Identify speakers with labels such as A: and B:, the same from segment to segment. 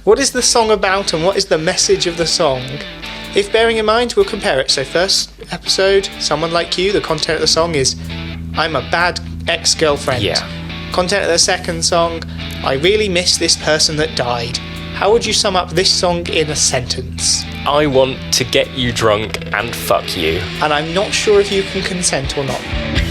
A: What is the song about and what is the message of the song? If bearing in mind, we'll compare it. So first episode, Someone Like You, the content of the song is, I'm a bad ex-girlfriend.
B: Yeah.
A: Content of the second song, I really miss this person that died. How would you sum up this song in a sentence?
B: I want to get you drunk and fuck you.
A: And I'm not sure if you can consent or not.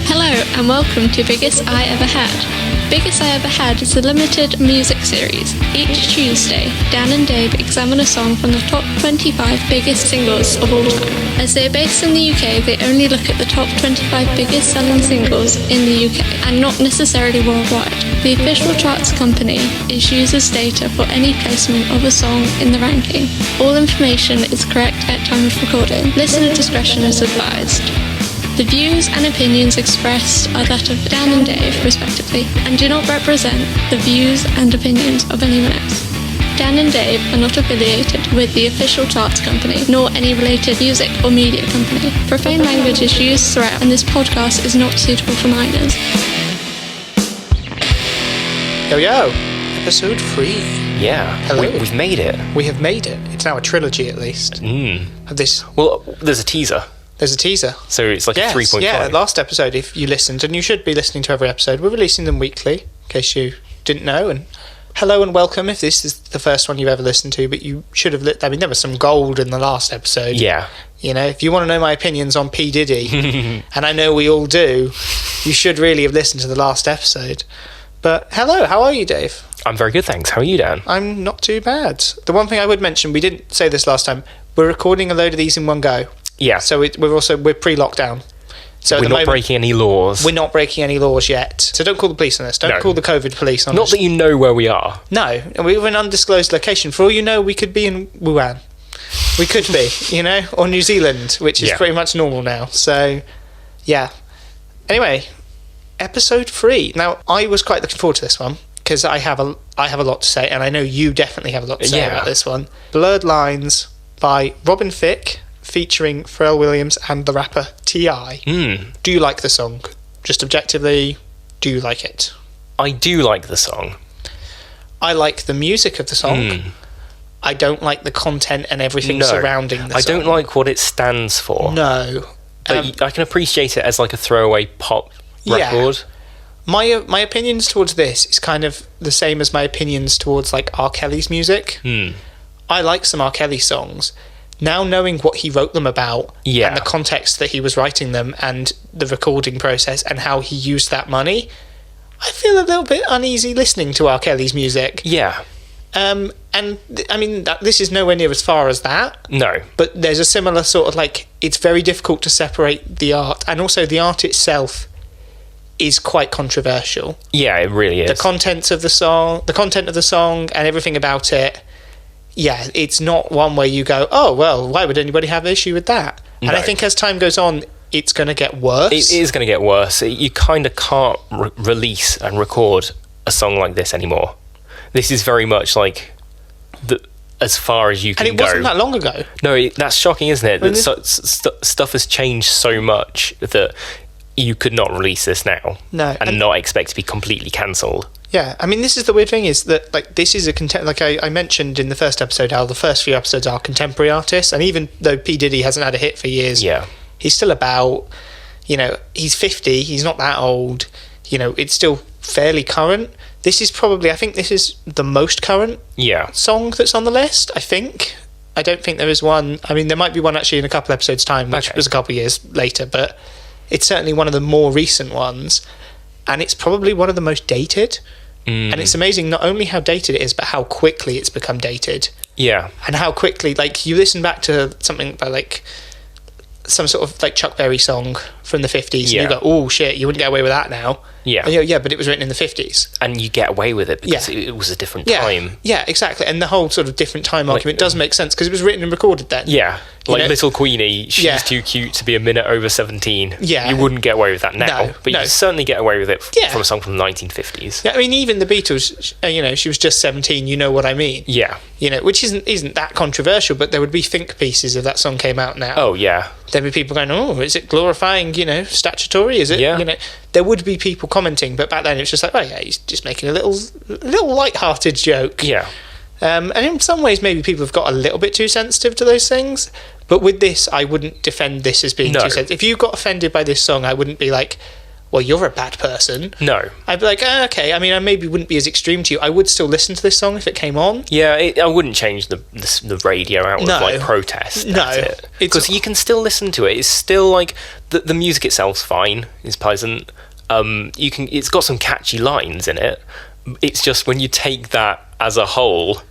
C: Hello and welcome to Biggest I Ever Had. Biggest I Ever Had is a limited music series. Each Tuesday, Dan and Dave examine a song from the top 25 biggest singles of all time. As they are based in the UK, they only look at the top 25 biggest selling singles in the UK, and not necessarily worldwide. The official charts company issues data for any placement of a song in the ranking. All information is correct at time of recording. Listener discretion is advised. The views and opinions expressed are that of Dan and Dave, respectively, and do not represent the views and opinions of anyone else. Dan and Dave are not affiliated with the official charts company, nor any related music or media company. Profane language is used throughout, and this podcast is not suitable for minors.
A: Yo, episode 3.
B: Yeah.
A: Hello.
B: We've made it.
A: We have made it. It's now a trilogy at least. Of this.
B: Well, there's a teaser.
A: There's a teaser.
B: So it's like a 3.5.
A: Yeah, last episode, if you listened, and you should be listening to every episode, we're releasing them weekly, in case you didn't know. And hello and welcome if this is the first one you've ever listened to, but you should have there was some gold in the last episode.
B: Yeah.
A: You know, if you want to know my opinions on P. Diddy, and I know we all do, you should really have listened to the last episode. But hello, how are you, Dave?
B: I'm very good, thanks. How are you, Dan?
A: I'm not too bad. The one thing I would mention, we didn't say this last time, we're recording a load of these in one go.
B: Yeah.
A: So we're pre-lockdown. So
B: we're not breaking any laws.
A: We're not breaking any laws yet. So don't call the police on us. Don't call the COVID police on us.
B: Not that you know where we are.
A: No. We're in an undisclosed location. For all you know, we could be in Wuhan. We could be, or New Zealand, which is pretty much normal now. So, yeah. Anyway, episode 3. Now, I was quite looking forward to this one because I have a lot to say, and I know you definitely have a lot to say about this one. Blurred Lines by Robin Thicke, featuring Pharrell Williams and the rapper T.I. Do you like the song? Just objectively, do you like it?
B: I do like the song.
A: I like the music of the song. I don't like the content and everything surrounding the song.
B: I don't like what it stands for.
A: No.
B: But I can appreciate it as like a throwaway pop record.
A: My opinions towards this is kind of the same as my opinions towards like R. Kelly's music. I like some R. Kelly songs. Now knowing what he wrote them about and the context that he was writing them and the recording process and how he used that money, I feel a little bit uneasy listening to R. Kelly's music.
B: Yeah.
A: And I mean, this is nowhere near as far as that.
B: No.
A: But there's a similar sort of like, it's very difficult to separate the art, and also the art itself is quite controversial.
B: Yeah, it really is.
A: The content of the song and everything about it. Yeah, it's not one where you go, oh, well, why would anybody have an issue with that? No. And I think as time goes on, it's going to get worse.
B: It is going to get worse. You kind of can't release and record a song like this anymore. This is very much like as far as you can go.
A: And it wasn't that long ago.
B: No, that's shocking, isn't it? That stuff has changed so much that you could not release this now.
A: No.
B: And not expect to be completely cancelled.
A: Yeah, I mean, this is the weird thing is that, like, this is I mentioned in the first episode how the first few episodes are contemporary artists, and even though P. Diddy hasn't had a hit for years, he's still about, he's 50, he's not that old, it's still fairly current. This is probably, I think this is the most current song that's on the list, I think. I don't think there is one, I mean, there might be one actually in a couple episodes' time, which was a couple of years later, but it's certainly one of the more recent ones, and it's probably one of the most dated. And it's amazing not only how dated it is, but how quickly it's become dated. Yeah. And how quickly, like, you listen back to something by, like, some sort of, like, Chuck Berry song from the 50s, and you go, oh, shit, you wouldn't get away with that now. Yeah. And but it was written in the 50s.
B: And you get away with it because it was a different time.
A: Yeah, exactly. And the whole sort of different time argument does make sense, because it was written and recorded then.
B: Yeah. Like Little Queenie, she's too cute to be a minute over 17. Yeah. You wouldn't get away with that now. But you certainly get away with it from a song from the 1950s.
A: Yeah, I mean, even the Beatles, she was just 17, you know what I mean? Yeah. Which isn't that controversial, but there would be think pieces if that song came out now.
B: Oh, yeah.
A: There'd be people going, oh, is it glorifying, statutory? Is it? Yeah. There would be people commenting, but back then it was just like, oh yeah, he's just making a little light-hearted joke. Yeah. And in some ways, maybe people have got a little bit too sensitive to those things. But with this, I wouldn't defend this as being too sensitive. If you got offended by this song, I wouldn't be like, well, you're a bad person.
B: No.
A: I'd be like, okay. I mean, I maybe wouldn't be as extreme to you. I would still listen to this song if it came on.
B: Yeah, I wouldn't change the radio out of like protest. Because you can still listen to it. It's still like the music itself's fine. It's pleasant. It's got some catchy lines in it. It's just when you take that as a whole,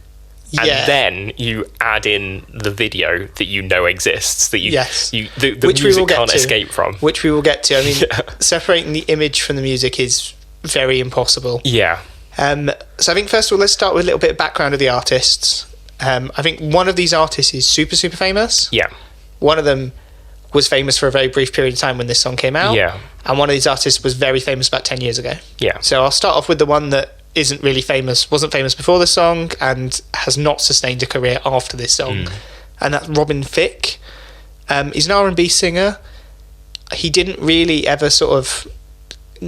B: and then you add in the video that you know exists, that the music can't escape from.
A: Which we will get to. I mean, separating the image from the music is very impossible.
B: Yeah.
A: So I think first of all, let's start with a little bit of background of the artists. I think one of these artists is super, super famous.
B: Yeah.
A: One of them was famous for a very brief period of time when this song came out.
B: Yeah.
A: And one of these artists was very famous about 10 years ago.
B: Yeah.
A: So I'll start off with the one that isn't really famous, wasn't famous before this song, and has not sustained a career after this song. And that's Robin Thicke. He's an R&B singer. He didn't really ever sort of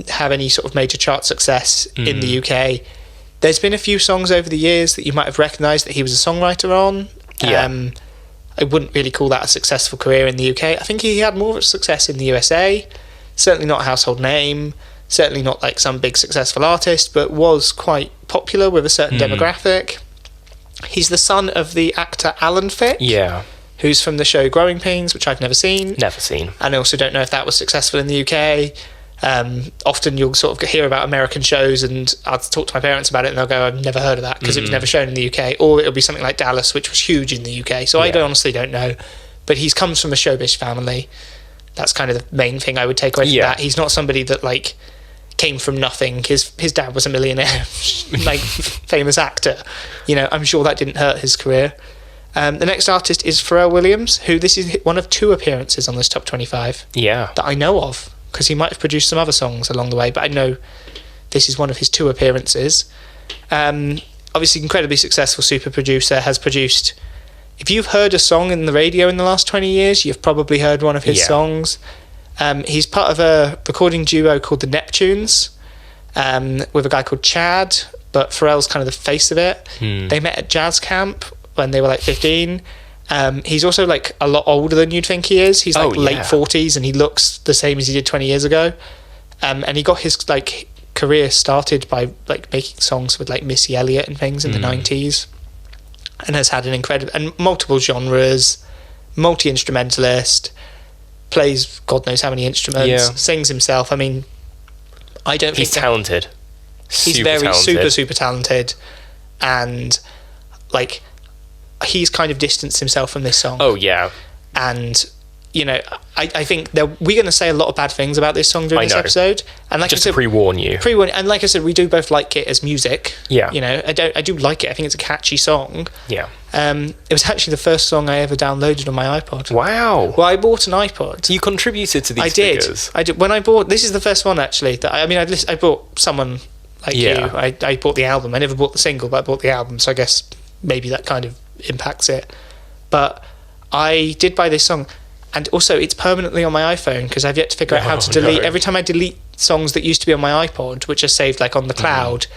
A: have any sort of major chart success in the UK. There's been a few songs over the years that you might have recognised that he was a songwriter on.
B: Yeah.
A: I wouldn't really call that a successful career in the UK. I think he had more success in the USA. Certainly not a household name. Certainly not like some big successful artist, but was quite popular with a certain demographic. He's the son of the actor Alan Thicke.
B: Yeah.
A: Who's from the show Growing Pains, which I've never seen.
B: Never seen.
A: And I also don't know if that was successful in the UK. Often you'll sort of hear about American shows and I'll talk to my parents about it and they'll go, I've never heard of that because it was never shown in the UK. Or it'll be something like Dallas, which was huge in the UK. So I honestly don't know. But he comes from a showbiz family. That's kind of the main thing I would take away from that. He's not somebody that like came from nothing. His dad was a millionaire, like famous actor. You know, I'm sure that didn't hurt his career. The next artist is Pharrell Williams, who this is one of 2 appearances on this top 25 that I know of, because he might have produced some other songs along the way, but I know this is one of his 2 appearances. Obviously incredibly successful super producer, has produced, if you've heard a song in the radio in the last 20 years, you've probably heard one of his songs. He's part of a recording duo called the Neptunes, with a guy called Chad, but Pharrell's kind of the face of it. They met at jazz camp when they were like 15. He's also like a lot older than you'd think he is. He's like late 40s and he looks the same as he did 20 years ago. And he got his like career started by like making songs with like Missy Elliott and things in the 90s, and has had an incredible and multiple genres, multi-instrumentalist, plays God knows how many instruments, sings himself. I mean, I don't think
B: he's talented.
A: He's very super talented, and like he's kind of distanced himself from this song.
B: Oh yeah.
A: And you know, I think that we're going to say a lot of bad things about this song during this episode. And like
B: just
A: I said,
B: to pre-warn you.
A: And like I said, we do both like it as music.
B: Yeah.
A: You know, I do like it. I think it's a catchy song.
B: Yeah.
A: It was actually the first song I ever downloaded on my iPod.
B: Wow.
A: Well, I bought an iPod.
B: You contributed to these figures.
A: I did. When I bought, this is the first one actually. That I bought Someone Like You. I bought the album. I never bought the single, but I bought the album. So I guess maybe that kind of impacts it. But I did buy this song. And also, it's permanently on my iPhone because I've yet to figure out how to delete. Every time I delete songs that used to be on my iPod, which are saved like on the cloud,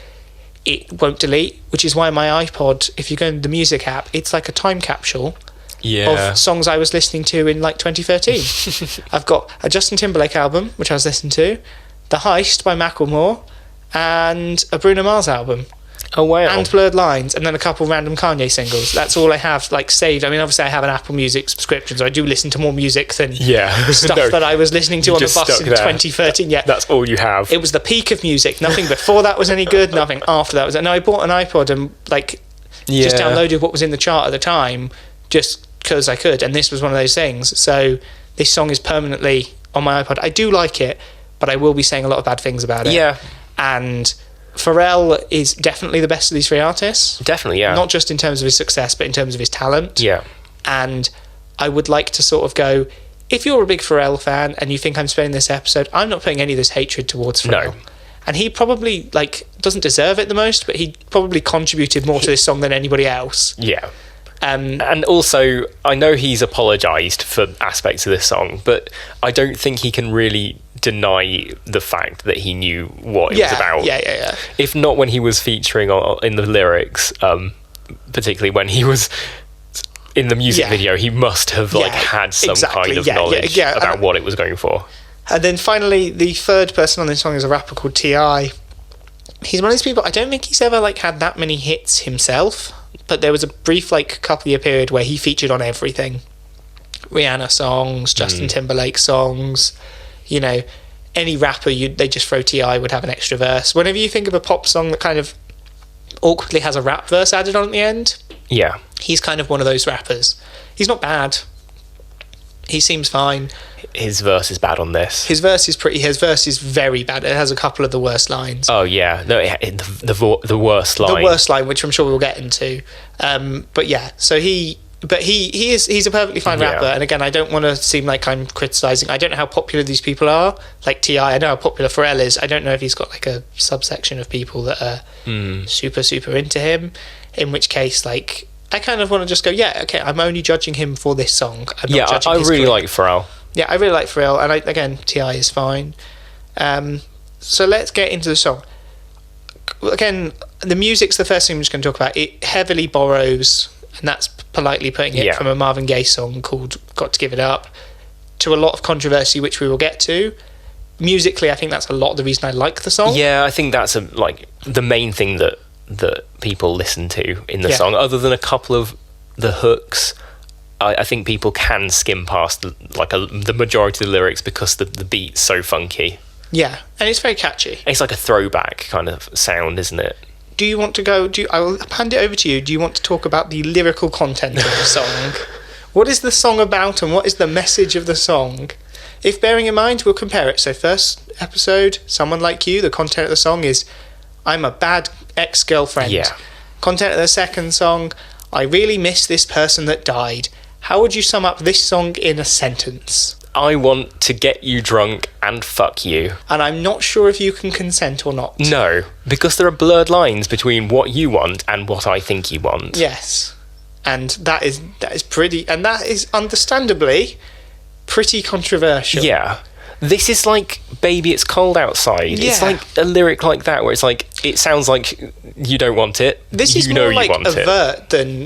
A: it won't delete. Which is why my iPod, if you go in the music app, it's like a time capsule of songs I was listening to in like 2013. I've got a Justin Timberlake album, which I was listening to, The Heist by Macklemore, and a Bruno Mars album.
B: Oh wow.
A: And Blurred Lines, and then a couple random Kanye singles. That's all I have like saved. I mean, obviously I have an Apple Music subscription, so I do listen to more music than stuff that I was listening to on the bus in 2013. Yeah,
B: that's all you have.
A: It was the peak of music. Nothing before that was any good, nothing after that was. And I bought an iPod and like just downloaded what was in the chart at the time just because I could, and this was one of those things. So this song is permanently on my iPod. I do like it, but I will be saying a lot of bad things about it.
B: Yeah.
A: And Pharrell is definitely the best of these 3 artists.
B: Definitely, yeah.
A: Not just in terms of his success, but in terms of his talent.
B: Yeah.
A: And I would like to sort of go, if you're a big Pharrell fan and you think I'm spending this episode, I'm not putting any of this hatred towards Pharrell. No. And he probably, like, doesn't deserve it the most, but he probably contributed more to this song than anybody else.
B: Yeah. And also, I know he's apologised for aspects of this song, but I don't think he can really deny the fact that he knew what it was about.
A: Yeah.
B: If not when he was featuring in the lyrics, particularly when he was in the music video, he must have had some kind of knowledge about what it was going for.
A: And then finally, the third person on this song is a rapper called T.I. He's one of these people, I don't think he's ever had that many hits himself, but there was a brief couple year period where he featured on everything. Rihanna songs, Justin Timberlake songs, any rapper they just throw T.I. would have an extra verse. Whenever you think of a pop song that kind of awkwardly has a rap verse added on at the end, he's kind of one of those rappers. He's not bad. He seems fine.
B: His verse is bad on this.
A: His verse is very bad. It has a couple of the worst lines.
B: Oh yeah, no, the worst line.
A: The worst line, which I'm sure we'll get into. But yeah, so he's a perfectly fine rapper. And again, I don't want to seem like I'm criticising. I don't know how popular these people are. Like T.I, I know how popular Pharrell is. I don't know if he's got a subsection of people that are super, super into him. In which case, I kind of want to just go, okay, I'm only judging him for this song. I'm not judging his
B: really
A: career.
B: like Pharrell.
A: Yeah, I really like Pharrell, and again, T.I is fine. So let's get into the song. Again, the music's the first thing I'm just going to talk about. It heavily borrows, and that's politely putting it, from a Marvin Gaye song called Got to Give It Up, to a lot of controversy, which we will get to. Musically, I think that's a lot of the reason I like the song.
B: Yeah, I think that's the main thing that people listen to in the song, other than a couple of the hooks. I think people can skim past the majority of the lyrics because the beat's so funky.
A: Yeah, and it's very catchy.
B: It's like a throwback kind of sound, isn't it?
A: Do you want to go? I will hand it over to you. Do you want to talk about the lyrical content of the song? What is the song about, and what is the message of the song? If bearing in mind, we'll compare it. So first episode, Someone Like You, the content of the song is, I'm a bad ex-girlfriend.
B: Yeah.
A: Content of the second song, I really miss this person that died. How would you sum up this song in a sentence?
B: I want to get you drunk and fuck you. And
A: I'm not sure if you can consent or not.
B: No, because there are blurred lines between what you want and what I think you want.
A: Yes. And that is pretty, and that is understandably pretty controversial.
B: Yeah. This is like Baby It's Cold Outside. Yeah. It's like a lyric like that where it's it sounds like you don't want it.
A: This is more overt than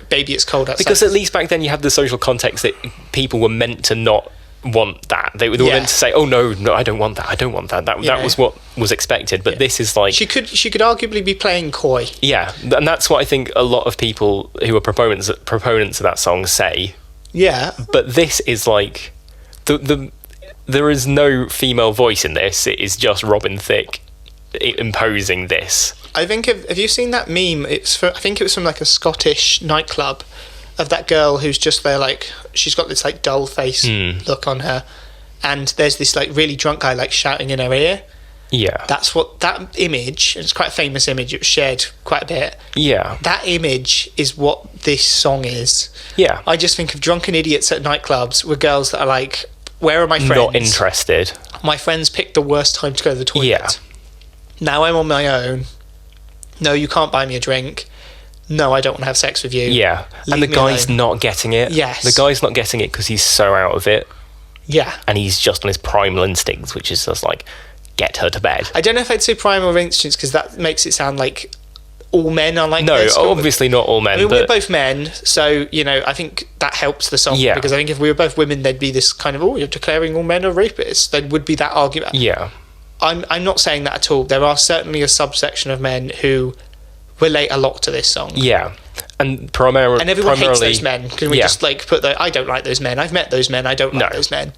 A: Baby It's Cold Outside.
B: Because at least back then you had the social context that people were meant to not want that. They were meant to say, oh no, I don't want that. That was what was expected. But this is she
A: could arguably be playing coy.
B: Yeah, and that's what I think a lot of people who are proponents of that song say.
A: Yeah.
B: But this is there is no female voice in this. It is just Robin Thicke imposing this.
A: I think have you seen that meme? I think it was from a Scottish nightclub of that girl who's just there she's got this dull face look on her, and there's this really drunk guy shouting in her ear.
B: Yeah.
A: That's what that image, it's quite a famous image, it was shared quite a bit.
B: Yeah.
A: That image is what this song is.
B: Yeah.
A: I just think of drunken idiots at nightclubs with girls that are where are my friends?
B: Not interested.
A: My friends picked the worst time to go to the toilet.
B: Yeah.
A: Now I'm on my own. No, you can't buy me a drink. No, I don't want to have sex with you.
B: Yeah. And the guy's not getting it.
A: Yes.
B: The guy's not getting it because he's so out of it.
A: Yeah.
B: And he's just on his primal instincts, which is just get her to bed.
A: I don't know if I'd say primal instincts because that makes it sound like all men are like
B: no,
A: this.
B: obviously not all men.
A: We're both men, so I think that helps the song.
B: Yeah.
A: Because I think if we were both women, there'd be this kind of you're declaring all men are rapists. There would be that argument.
B: Yeah.
A: I'm not saying that at all. There are certainly a subsection of men who relate a lot to this song.
B: Yeah. And primarily,
A: and everyone hates those men. Can we just put I don't like those men. I've met those men. I don't like those men.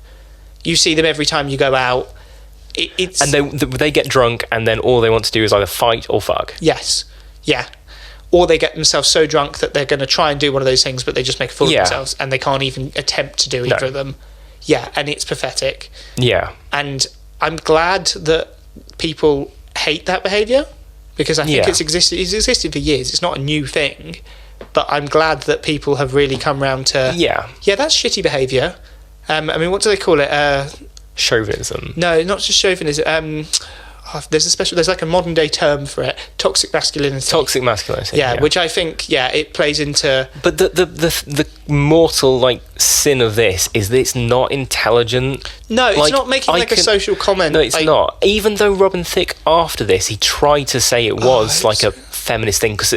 A: You see them every time you go out.
B: And they get drunk, and then all they want to do is either fight or fuck.
A: Yes. Yeah. Or they get themselves so drunk that they're going to try and do one of those things, but they just make a fool of themselves, and they can't even attempt to do either of them. Yeah, and it's pathetic.
B: Yeah.
A: And I'm glad that people hate that behaviour, because I think it's existed for years. It's not a new thing, but I'm glad that people have really come round to... Yeah, that's shitty behaviour. What do they call it?
B: Chauvinism.
A: No, not just chauvinism. There's a modern day term for it. Toxic masculinity.
B: Toxic masculinity.
A: Yeah, which I think it plays into.
B: But the mortal sin of this is that it's not intelligent.
A: No, it's not making a social comment.
B: No, it's not. Even though Robin Thicke after this he tried to say it was a feminist thing, because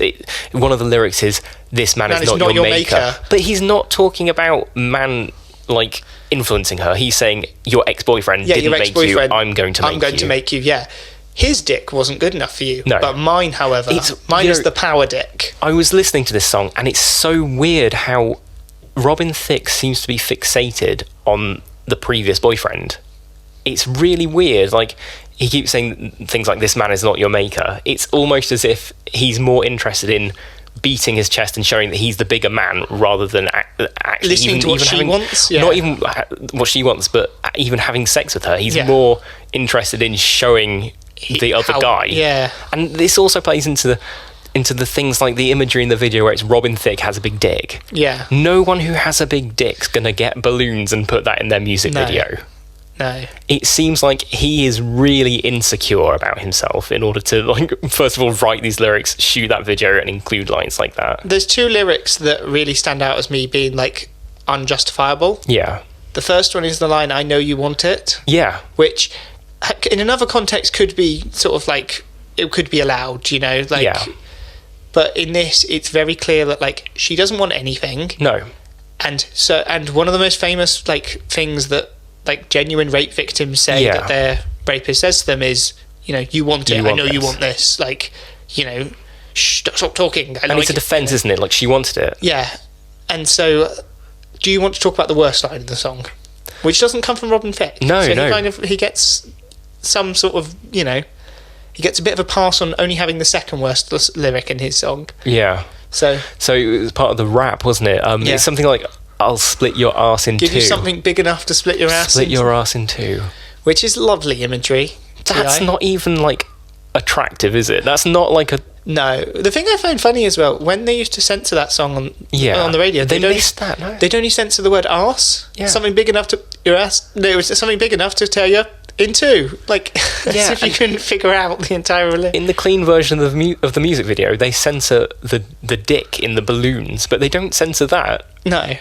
B: one of the lyrics is, "This man is not your maker." But he's not talking about man, like, influencing her. He's saying, your ex-boyfriend didn't make you, I'm going to make you.
A: Yeah. His dick wasn't good enough for you.
B: No.
A: But mine, however, is the power dick.
B: I was listening to this song, and it's so weird how Robin Thicke seems to be fixated on the previous boyfriend. It's really weird. Like, he keeps saying things like, "This man is not your maker." It's almost as if he's more interested in beating his chest and showing that he's the bigger man, rather than actually
A: listening to what she wants.
B: Not even what she wants, but even having sex with her. He's more interested in showing the other guy.
A: Yeah.
B: And this also plays into the things like the imagery in the video where it's Robin Thicke has a big dick.
A: Yeah.
B: No one who has a big dick's gonna get balloons and put that in their music video.
A: No.
B: It seems like he is really insecure about himself in order to, like, first of all, write these lyrics, shoot that video, and include lines like that.
A: There's two lyrics that really stand out as me being, like, unjustifiable.
B: Yeah.
A: The first one is the line, "I know you want it."
B: Yeah.
A: Which, in another context, could be sort of like, it could be allowed, you know? Like,
B: yeah.
A: But in this, it's very clear that, like, she doesn't want anything.
B: No.
A: And one of the most famous, like, things that, like, genuine rape victims say that their rapist says to them is, you know, "You want it, I know you want this." Like, you know, stop talking.
B: And it's a defense, isn't it? Like, she wanted it.
A: Yeah. And so, do you want to talk about the worst line of the song? Which doesn't come from Robin Thicke.
B: No,
A: so he gets some sort of, you know, he gets a bit of a pass on only having the second worst lyric in his song.
B: Yeah. So it was part of the rap, wasn't it? It's something like, "I'll split your ass in two.
A: Give you something big enough to split your ass in.
B: Split your ass in two."
A: Which is lovely imagery.
B: That's not even, like, attractive, is it? That's not like a...
A: No. The thing I find funny as well, when they used to censor that song on the radio,
B: they missed that, no?
A: They'd only censor the word arse.
B: Yeah.
A: Something big enough to your ass. There was something big enough to tear you in two. Like, as if you couldn't figure out the entire...
B: In the clean version of the music video, they censor the dick in the balloons, but they don't censor that.
A: No.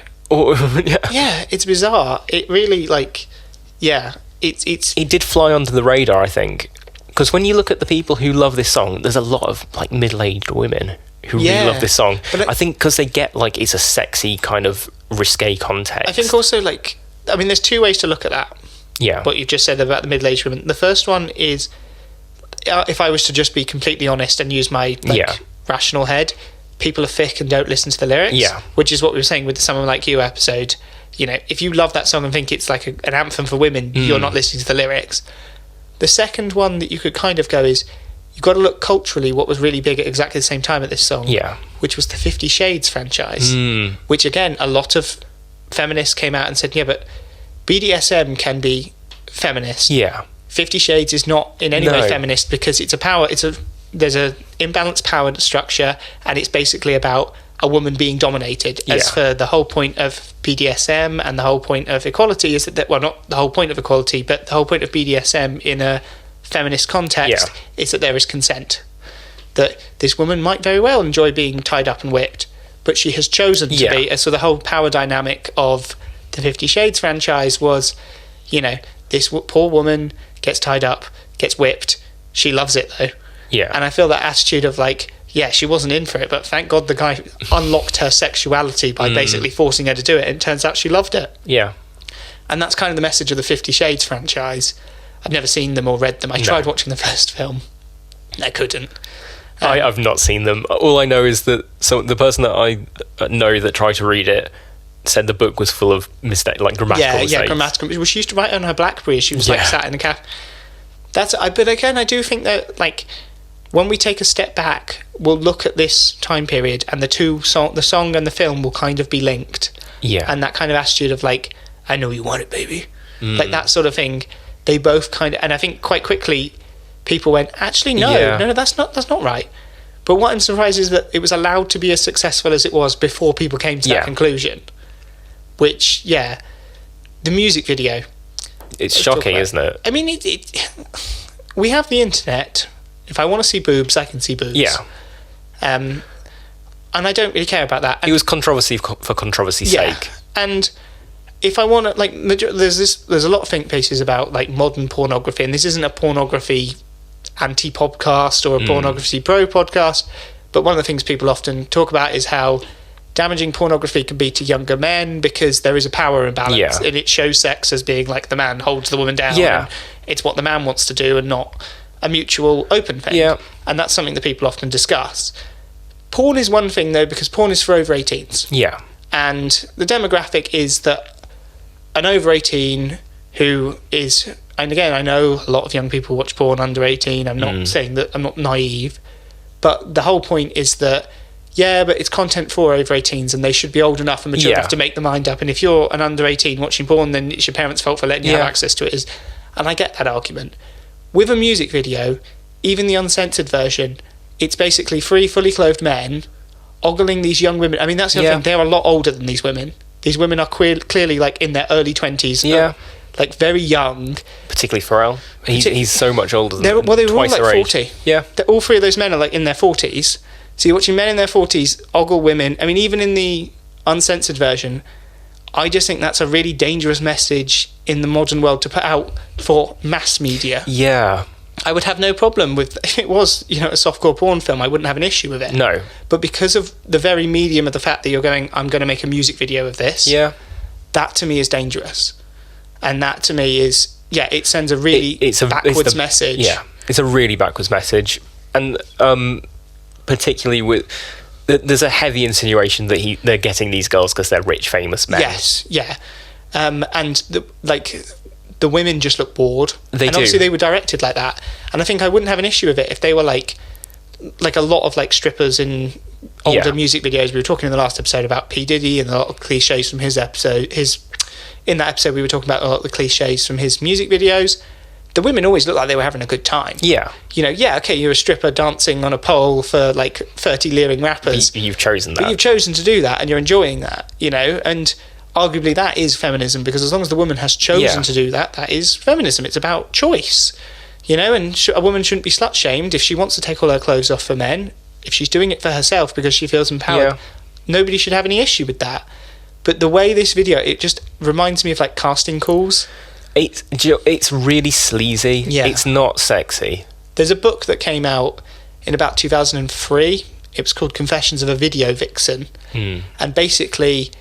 A: Yeah, it's bizarre. It really, like... Yeah,
B: it did fly under the radar, I think, because when you look at the people who love this song, there's a lot of, like, middle-aged women who really love this song. But I think because they get, like, it's a sexy kind of risque context.
A: I think also, like, I mean, there's two ways to look at that.
B: Yeah.
A: What you've just said about the middle-aged women. The first one is, if I was to just be completely honest and use my rational head, people are thick and don't listen to the lyrics.
B: Yeah.
A: Which is what we were saying with the Someone Like You episode. You know, if you love that song and think it's like an anthem for women, you're not listening to the lyrics. The second one that you could kind of go is, you've got to look culturally what was really big at exactly the same time at this song.
B: Yeah.
A: Which was the 50 Shades franchise. Which, again, a lot of feminists came out and said, yeah, but BDSM can be feminist.
B: Yeah.
A: 50 Shades is not in any way feminist because there's a imbalanced power structure, and it's basically about a woman being dominated. As for the whole point of BDSM and the whole point of equality is that, well, not the whole point of equality, but the whole point of BDSM in a feminist context is that there is consent. That this woman might very well enjoy being tied up and whipped, but she has chosen to be. So the whole power dynamic of the 50 Shades franchise was, you know, this poor woman gets tied up, gets whipped. She loves it, though.
B: Yeah.
A: And I feel that attitude of, like, yeah, she wasn't in for it, but thank God the guy unlocked her sexuality by basically forcing her to do it, and it turns out she loved it.
B: Yeah.
A: And that's kind of the message of the 50 Shades franchise. I've never seen them or read them. I tried watching the first film. I couldn't.
B: I've not seen them. All I know is that the person that I know that tried to read it said the book was full of grammatical mistakes.
A: Yeah, grammatical. Well, she used to write on her BlackBerry. She was like sat in a cafe. But again, I do think that, like, when we take a step back, we'll look at this time period, and the song and the film will kind of be linked.
B: Yeah.
A: And that kind of attitude of, like, I know you want it, baby. Like, that sort of thing. They both kind of, and I think quite quickly people went, actually, no, that's not right. But what I'm surprised is that it was allowed to be as successful as it was before people came to that conclusion. Which, the music video.
B: It's shocking, isn't it?
A: I mean, we have the internet. If I want to see boobs, I can see boobs.
B: Yeah.
A: And I don't really care about that. And
B: it was controversy for controversy's sake.
A: And if I want to, like, there's a lot of think pieces about, like, modern pornography, and this isn't a pornography anti-podcast or a pornography pro podcast, But one of the things people often talk about is how damaging pornography can be to younger men because there is a power imbalance, and it shows sex as being like the man holds the woman down.
B: Yeah.
A: And it's what the man wants to do and not a mutual open thing.
B: Yeah.
A: And that's something that people often discuss. Porn is one thing, though, because porn is for over 18s.
B: Yeah.
A: And the demographic is that an over 18 who is... And again, I know a lot of young people watch porn under 18. I'm not saying that I'm not naive. But the whole point is that, but it's content for over 18s and they should be old enough and mature enough to make their mind up. And if you're an under 18 watching porn, then it's your parents' fault for letting you have access to it. And I get that argument. With a music video, even the uncensored version, it's basically 3 fully clothed men ogling these young women. I mean, that's the other thing. They're a lot older than these women. These women are clearly like in their early 20s. Like very young.
B: Particularly Pharrell. He's so much older than
A: they were all like 40.
B: Age. Yeah.
A: All 3 of those men are like in their 40s. So you're watching men in their 40s ogle women. I mean, even in the uncensored version, I just think that's a really dangerous message in the modern world to put out for mass media.
B: Yeah.
A: I would have no problem with, if it was, a softcore porn film, I wouldn't have an issue with it.
B: No.
A: But because of the very medium of the fact that you're going, I'm going to make a music video of this, that to me is dangerous. And that to me is, it sends a really backwards message.
B: Yeah, it's a really backwards message. And particularly with, there's a heavy insinuation that they're getting these girls because they're rich, famous men.
A: Yes, yeah. And the women just look bored. Obviously they were directed like that. And I think I wouldn't have an issue with it if they were like a lot of like strippers in older music videos. We were talking in the last episode about P. Diddy and a lot of cliches from his episode. In that episode, we were talking about a lot of the cliches from his music videos. The women always looked like they were having a good time. Yeah. Okay, you're a stripper dancing on a pole for like 30 leering rappers.
B: You've chosen that.
A: But you've chosen to do that and you're enjoying that, and arguably that is feminism, because as long as the woman has chosen to do that, that is feminism. It's about choice, and a woman shouldn't be slut-shamed if she wants to take all her clothes off for men. If she's doing it for herself because she feels empowered, nobody should have any issue with that. But the way this video, it just reminds me of like casting calls.
B: It's really sleazy. Yeah. It's not sexy.
A: There's a book that came out in about 2003. It was called Confessions of a Video Vixen. And basically,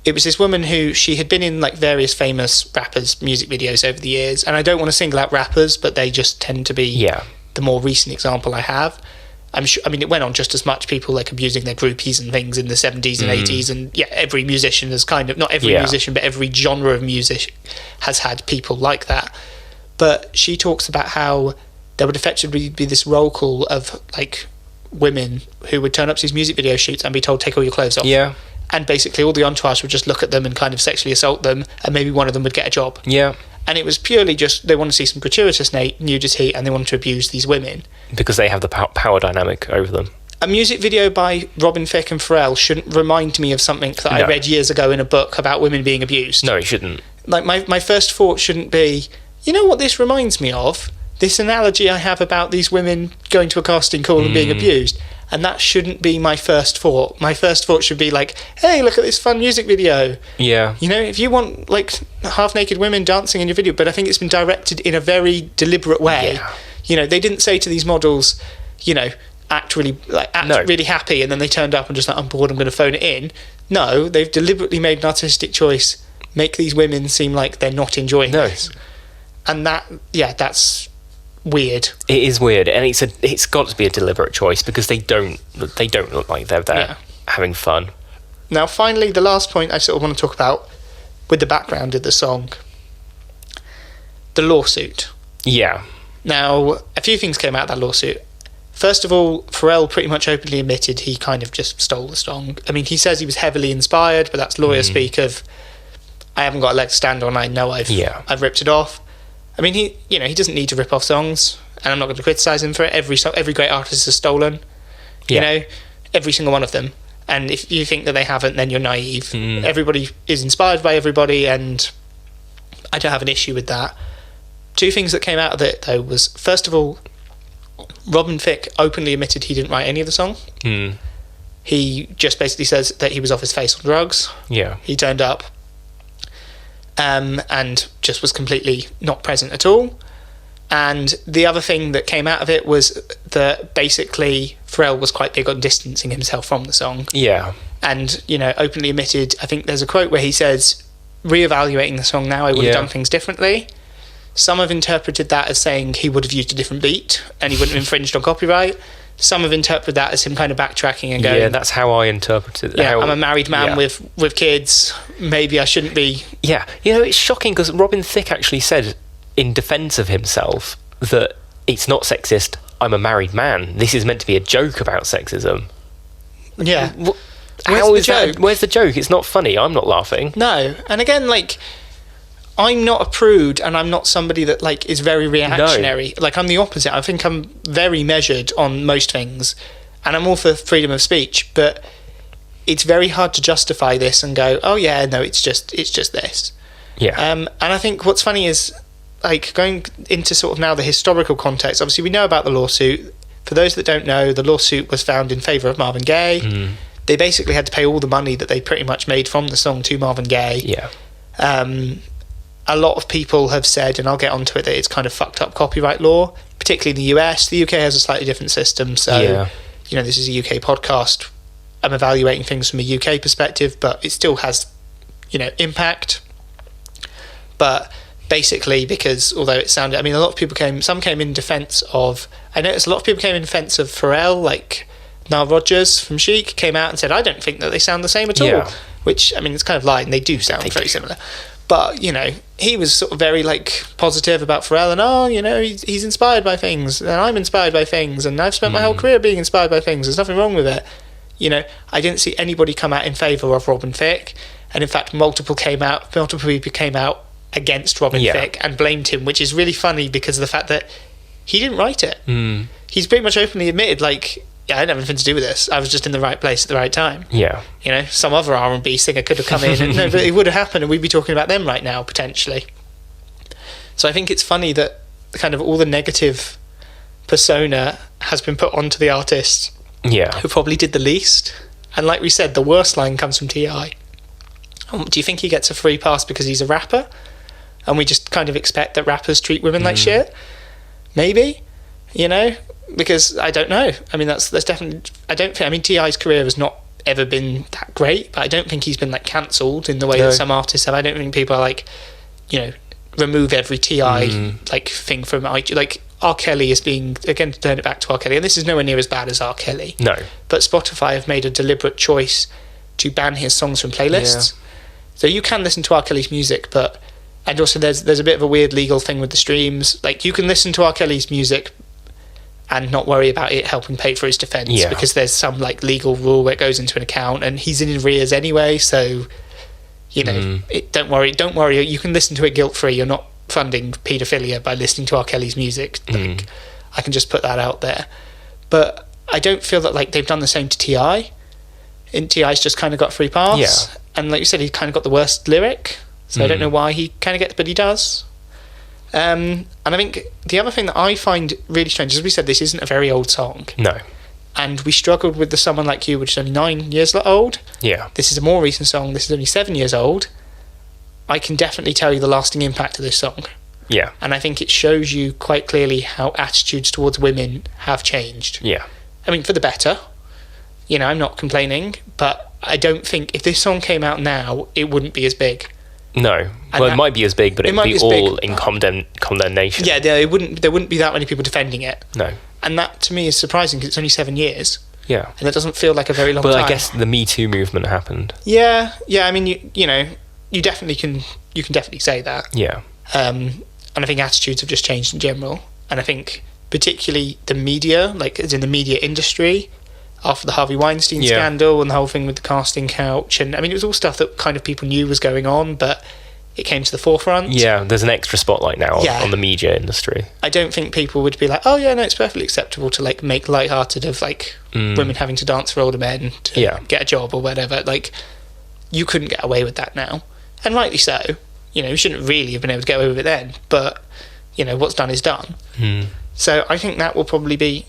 A: it was this woman who, she had been in like various famous rappers' music videos over the years. And I don't want to single out rappers, but they just tend to be the more recent example I have. I'm sure, it went on just as much, people like abusing their groupies and things in the 70s and 80s, and every musician has kind of, not every musician, but every genre of music has had people like that. But she talks about how there would effectively be this roll call of like women who would turn up to these music video shoots and be told, take all your clothes off. Yeah. And basically all the entourage would just look at them and kind of sexually assault them, and maybe one of them would get a job. Yeah. And it was purely just, they want to see some gratuitous nudity and they want to abuse these women.
B: Because they have the power dynamic over them.
A: A music video by Robin Thicke and Pharrell shouldn't remind me of something that I read years ago in a book about women being abused.
B: No, it shouldn't.
A: Like, my first thought shouldn't be, you know what this reminds me of? This analogy I have about these women going to a casting call and being abused. And that shouldn't be my first thought. My first thought should be like, hey, look at this fun music video. Yeah. If you want like half-naked women dancing in your video, but I think it's been directed in a very deliberate way. Yeah. They didn't say to these models, act really happy, and then they turned up and just like, I'm bored, I'm going to phone it in. No, they've deliberately made an artistic choice, make these women seem like they're not enjoying this. And that's weird.
B: It is weird, and it's got to be a deliberate choice, because they don't look like they're there having fun.
A: Now, finally, the last point I sort of want to talk about with the background of the song, the lawsuit. Yeah. Now, a few things came out of that lawsuit. First of all, Pharrell pretty much openly admitted he kind of just stole the song. I mean, he says he was heavily inspired, but that's lawyer speak of, I haven't got a leg to stand on, I know I've ripped it off. I mean, he doesn't need to rip off songs, and I'm not going to criticise him for it. Every great artist has stolen, every single one of them. And if you think that they haven't, then you're naive. Everybody is inspired by everybody, and I don't have an issue with that. Two things that came out of it, though, was, first of all, Robin Thicke openly admitted he didn't write any of the song. He just basically says that he was off his face on drugs. Yeah. He turned up. And just was completely not present at all. And the other thing that came out of it was that basically Pharrell was quite big on distancing himself from the song.
B: Yeah.
A: And, openly admitted, I think there's a quote where he says, reevaluating the song now, I would have done things differently. Some have interpreted that as saying he would have used a different beat and he wouldn't have infringed on copyright. Some have interpreted that as him kind of backtracking and going...
B: Yeah, that's how I interpreted it.
A: Yeah, I'm a married man with kids. Maybe I shouldn't be...
B: Yeah. It's shocking because Robin Thicke actually said, in defence of himself, that it's not sexist, I'm a married man. This is meant to be a joke about sexism.
A: Yeah.
B: Where's the joke? It's not funny. I'm not laughing.
A: No. And again, I'm not a prude and I'm not somebody that is very reactionary.
B: No.
A: I'm the opposite. I think I'm very measured on most things and I'm all for freedom of speech, but it's very hard to justify this and go, oh yeah, no, it's just this.
B: Yeah.
A: And I think what's funny is going into sort of now the historical context. Obviously we know about the lawsuit. For those that don't know, the lawsuit was found in favour of Marvin Gaye. They basically had to pay all the money that they pretty much made from the song to Marvin Gaye.
B: Yeah.
A: A lot of people have said, and I'll get onto it, that it's kind of fucked up copyright law, particularly in the US. The UK has a slightly different system, so this is a UK podcast. I'm evaluating things from a UK perspective, but it still has, impact. But basically, because although it sounded, a lot of people some came in defence of, I noticed a lot of people came in defence of Pharrell, Nile Rodgers from Chic came out and said, I don't think that they sound the same at all. Which, it's kind of lying, they do sound very similar. But, he was sort of very, positive about Pharrell and, he's inspired by things, and I'm inspired by things, and I've spent my whole career being inspired by things. There's nothing wrong with it. I didn't see anybody come out in favour of Robin Thicke, and in fact, multiple people came out against Robin Thicke and blamed him, which is really funny because of the fact that he didn't write it. He's pretty much openly admitted, I had nothing to do with this. I was just in the right place at the right time.
B: Yeah.
A: Some other R&B singer could have come in and no, but it would have happened and we'd be talking about them right now, potentially. So I think it's funny that kind of all the negative persona has been put onto the artist who probably did the least. And like we said, the worst line comes from T.I. Do you think he gets a free pass because he's a rapper? And we just kind of expect that rappers treat women like shit? Maybe, because I don't know. That's definitely. I don't think. T.I.'s career has not ever been that great, but I don't think he's been cancelled in the way that some artists have. I don't think people are remove every T.I. thing from R. Kelly is being, again, to turn it back to R. Kelly, and this is nowhere near as bad as R. Kelly.
B: No.
A: But Spotify have made a deliberate choice to ban his songs from playlists. Yeah. So you can listen to R. Kelly's music, and also there's a bit of a weird legal thing with the streams. You can listen to R. Kelly's music and not worry about it helping pay for his defence because there's some legal rule where it goes into an account and he's in arrears anyway, so don't worry, you can listen to it guilt-free. You're not funding paedophilia by listening to R. Kelly's music. I can just put that out there. But I don't feel that they've done the same to T.I. And T.I.'s just kind of got free pass. And like you said, he kind of got the worst lyric, so I don't know why he kind of gets, but he does. And I think the other thing that I find really strange, as we said, this isn't a very old song.
B: No.
A: And we struggled with the Someone Like You, which is only 9 years old.
B: Yeah.
A: This is a more recent song. This is only 7 years old. I can definitely tell you the lasting impact of this song.
B: Yeah.
A: And I think it shows you quite clearly how attitudes towards women have changed.
B: Yeah.
A: For the better. I'm not complaining, but I don't think if this song came out now, it wouldn't be as big.
B: No. It might be as big, but it would be all in condemnation. Yeah,
A: there wouldn't be that many people defending it.
B: No.
A: And that, to me, is surprising because it's only 7 years.
B: Yeah.
A: And that doesn't feel like a very long time.
B: But I guess the Me Too movement happened.
A: Yeah. You definitely can definitely say that.
B: Yeah.
A: And I think attitudes have just changed in general. And I think particularly the media, as in the media industry, after the Harvey Weinstein scandal and the whole thing with the casting couch, and it was all stuff that kind of people knew was going on, but it came to the forefront.
B: Yeah, there's an extra spotlight now on the media industry. I
A: don't think people would be like, oh yeah, no, it's perfectly acceptable to make lighthearted of women having to dance for older men to get a job or whatever. You couldn't get away with that now, and rightly so. You shouldn't really have been able to get away with it then, but what's done is done. So I think that will probably be.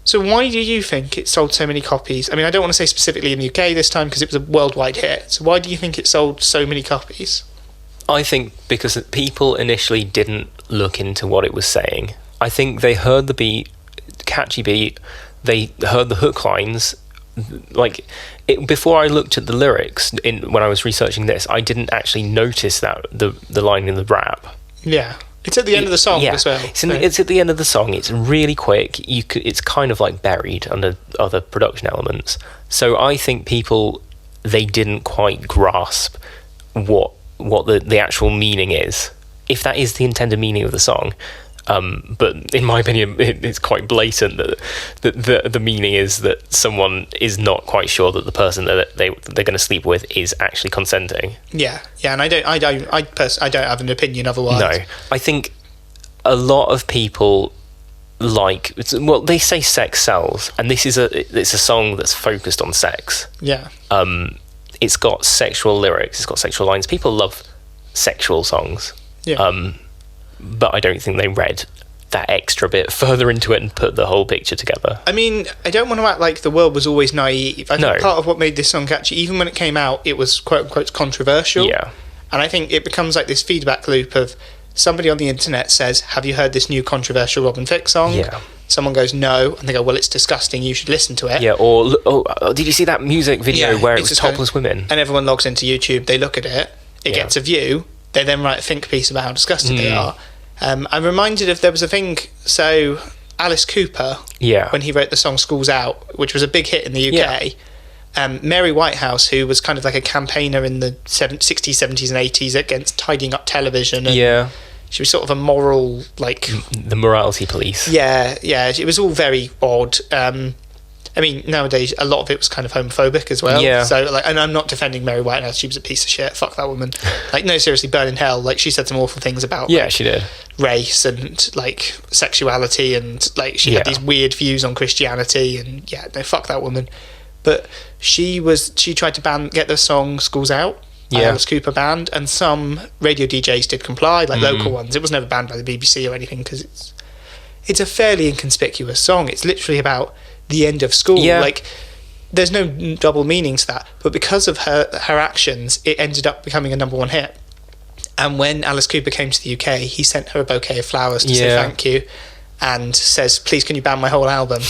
A: So why do you think it sold so many copies? I don't want to say specifically in the UK this time because it was a worldwide hit. So why do you think it sold so many copies?
B: I think because people initially didn't look into what it was saying. I think they heard the beat, catchy beat, they heard the hook lines. Before I looked at the lyrics when I was researching this, I didn't actually notice that the line in the rap.
A: Yeah. It's at the end of the song as well.
B: It's at the end of the song. It's really quick. It's kind of like buried under other production elements. So I think people, they didn't quite grasp what the actual meaning is, if that is the intended meaning of the song. But in my opinion, it's quite blatant that the meaning is that someone is not quite sure that the person that they're going to sleep with is actually consenting.
A: Yeah, and I don't have an opinion otherwise.
B: No, I think a lot of people they say sex sells, and it's a song that's focused on sex.
A: Yeah.
B: It's got sexual lyrics. It's got sexual lines. People love sexual songs.
A: Yeah.
B: But I don't think they read that extra bit further into it and put the whole picture together.
A: I mean, I don't want to act like the world was always naive. I think part of what made this song catchy, even when it came out, it was quote-unquote controversial.
B: Yeah.
A: And I think it becomes like this feedback loop of somebody on the internet says, have you heard this new controversial Robin Thicke song? Yeah. Someone goes, no. And they go, well, it's disgusting. You should listen to it.
B: Yeah, or, did you see that music video where it was topless women?
A: And everyone logs into YouTube. They look at it. It gets a view. They then write a think piece about how disgusted they are. I'm reminded of, there was a thing, so Alice Cooper, when he wrote the song School's Out, which was a big hit in the UK, Mary Whitehouse, who was kind of like a campaigner in the 60s, 70s and 80s against tidying up television. And she was sort of a moral,
B: the morality police.
A: Yeah, it was all very odd. I mean, nowadays, a lot of it was kind of homophobic as well. Yeah. So, and I'm not defending Mary Whitehouse. She was a piece of shit. Fuck that woman. No, seriously, burn in hell. She said some awful things about
B: she did.
A: Race and sexuality, and she had these weird views on Christianity, and fuck that woman. But she tried to get the song School's Out. Alice Cooper banned, and some radio DJs did comply, local ones. It was never banned by the BBC or anything, because it's a fairly inconspicuous song. It's literally about the end of school. There's no double meaning to that, but because of her actions, it ended up becoming a #1 hit. And when Alice Cooper came to the UK, he sent her a bouquet of flowers to say thank you, and says, please can you ban my whole album.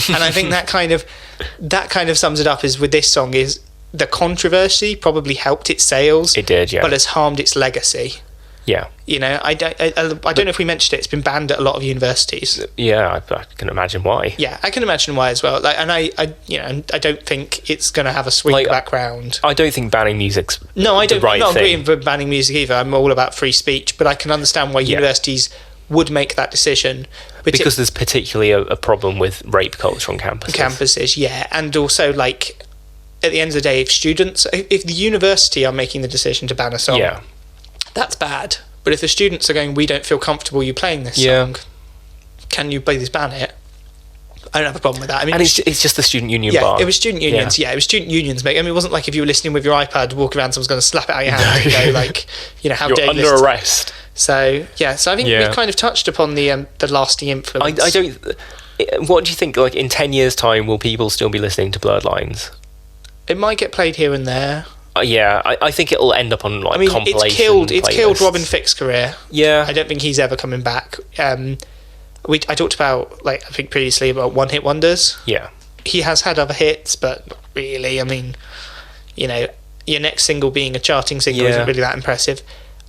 A: And I think that kind of sums it up, is with this song, is the controversy probably helped its sales.
B: It did,
A: but has harmed its legacy.
B: Yeah.
A: I don't know if we mentioned it. It's been banned at a lot of universities.
B: Yeah, I can imagine why.
A: Yeah, I can imagine why as well. I don't think it's going to have a swing background.
B: I don't think banning music's
A: I'm not agreeing for banning music either. I'm all about free speech, but I can understand why universities would make that decision.
B: Because there's particularly a problem with rape culture on campuses.
A: Yeah, and also at the end of the day, if the university are making the decision to ban a song, that's bad. But if the students are going, we don't feel comfortable you playing this song, can you please ban it? I don't have a problem with that. I mean,
B: and it's just the student union bar.
A: It was student unions. Yeah, it was student unions. I mean, it wasn't like if you were listening with your iPad, walk around, someone's going to slap it out of your hand and go, how dare you?
B: You're under arrest.
A: So I think we've kind of touched upon the lasting influence.
B: I don't. What do you think? In 10 years' time, will people still be listening to Blurred Lines?
A: It might get played here and there.
B: I think it'll end up on compilation.
A: It's killed Robin Thicke's career.
B: Yeah,
A: I don't think he's ever coming back. I talked about I think previously about one hit wonders.
B: Yeah,
A: he has had other hits, but not really. I mean, your next single being a charting single isn't really that impressive.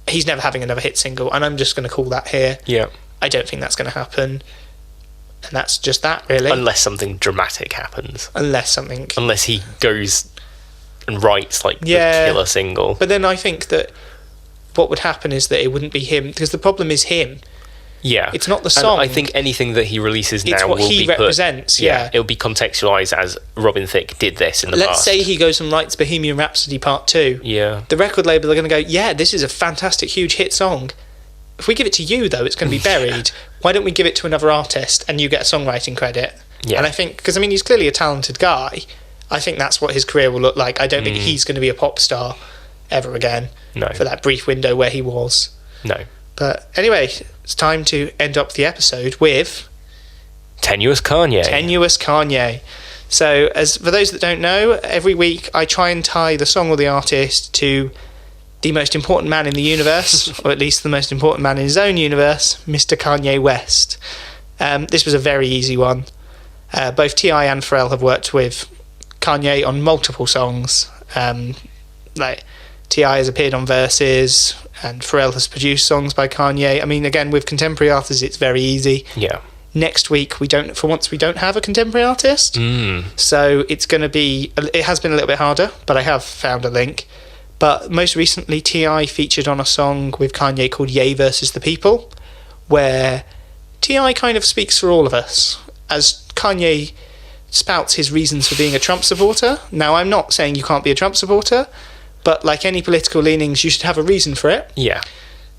A: He's never having another hit single, and I'm just going to call that here.
B: Yeah,
A: I don't think that's going to happen. And that's just that, really.
B: Unless something dramatic happens.
A: Unless
B: he goes and writes the killer single.
A: But then I think that what would happen is that it wouldn't be him, because the problem is him.
B: Yeah,
A: it's not the song.
B: And I think anything that he releases now will be
A: It's what he represents.
B: It'll be contextualized as Robin Thicke did this in the past.
A: Let's say he goes and writes Bohemian Rhapsody Part 2.
B: Yeah,
A: the record label are going to go, this is a fantastic, huge hit song. If we give it to you, though, it's going to be buried. Why don't we give it to another artist and you get a songwriting credit? Yeah. And I think, because he's clearly a talented guy, I think that's what his career will look like. I don't think he's going to be a pop star ever again.
B: No.
A: For that brief window where he was.
B: No.
A: But anyway, it's time to end up the episode with
B: Tenuous Kanye. So, for those that don't know, every week I try and tie the song or the artist to
A: the most important man in the universe, or at least the most important man in his own universe, Mr. Kanye West. This was a very easy one. Both T.I. and Pharrell have worked with Kanye on multiple songs. Like T.I. has appeared on Verses, and Pharrell has produced songs by Kanye. I mean, again, with contemporary artists, it's very easy.
B: Yeah.
A: Next week, we don't have a contemporary artist. So it's going to be... It has been a little bit harder, but I have found a link. But most recently, T.I. featured on a song with Kanye called Ye versus the People, where T.I. kind of speaks for all of us, as Kanye spouts his reasons for being a Trump supporter. Now, I'm not saying you can't be a Trump supporter, but like any political leanings, you should have a reason for it.
B: Yeah.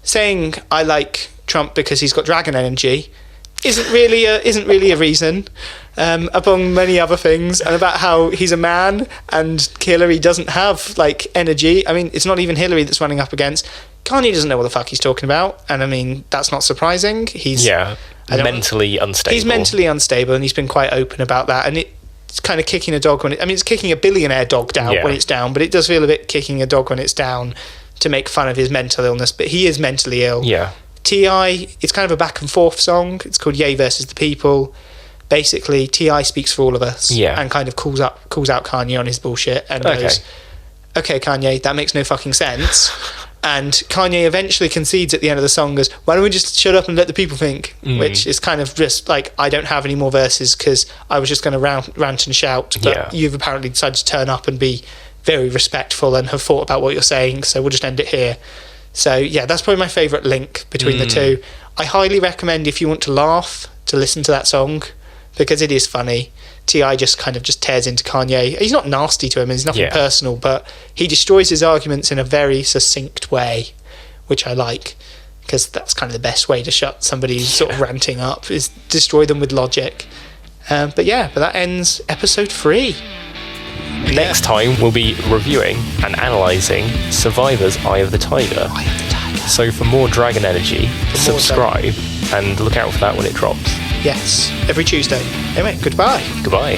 A: Saying I like Trump because he's got dragon energy isn't really a reason, among many other things, and about how he's a man and Hillary doesn't have like energy. I mean, it's not even Hillary that's running up against. Kanye doesn't know what the fuck he's talking about, and I mean, that's not surprising. He's
B: mentally unstable.
A: He's mentally unstable, and he's been quite open about that, and it's kind of kicking a dog when it's kicking a billionaire dog down when it's down, but it does feel a bit kicking a dog when it's down to make fun of his mental illness, but he is mentally ill.
B: Yeah.
A: T.I., it's kind of a back and forth song. It's called Ye versus the People. Basically, T.I. speaks for all of us and kind of calls out Kanye on his bullshit and goes, okay, Kanye, that makes no fucking sense. And Kanye eventually concedes at the end of the song, goes, why don't we just shut up and let the people think? Which is kind of just like, I don't have any more verses because I was just going to rant and shout, but you've apparently decided to turn up and be very respectful and have thought about what you're saying, so we'll just end it here. So yeah, that's probably my favourite link between the two. I highly recommend, if you want to laugh, to listen to that song, because it is funny. T.I. just tears into Kanye. He's not nasty to him, there's nothing personal, but he destroys his arguments in a very succinct way, which I like, because that's kind of the best way to shut somebody sort of ranting up, is destroy them with logic. But that ends episode 3.
B: Next time, we'll be reviewing and analysing Survivor's Eye of the Tiger. So for more Dragon Energy, subscribe and look out for that when it drops.
A: Yes, every Tuesday. Anyway, goodbye.
B: Goodbye.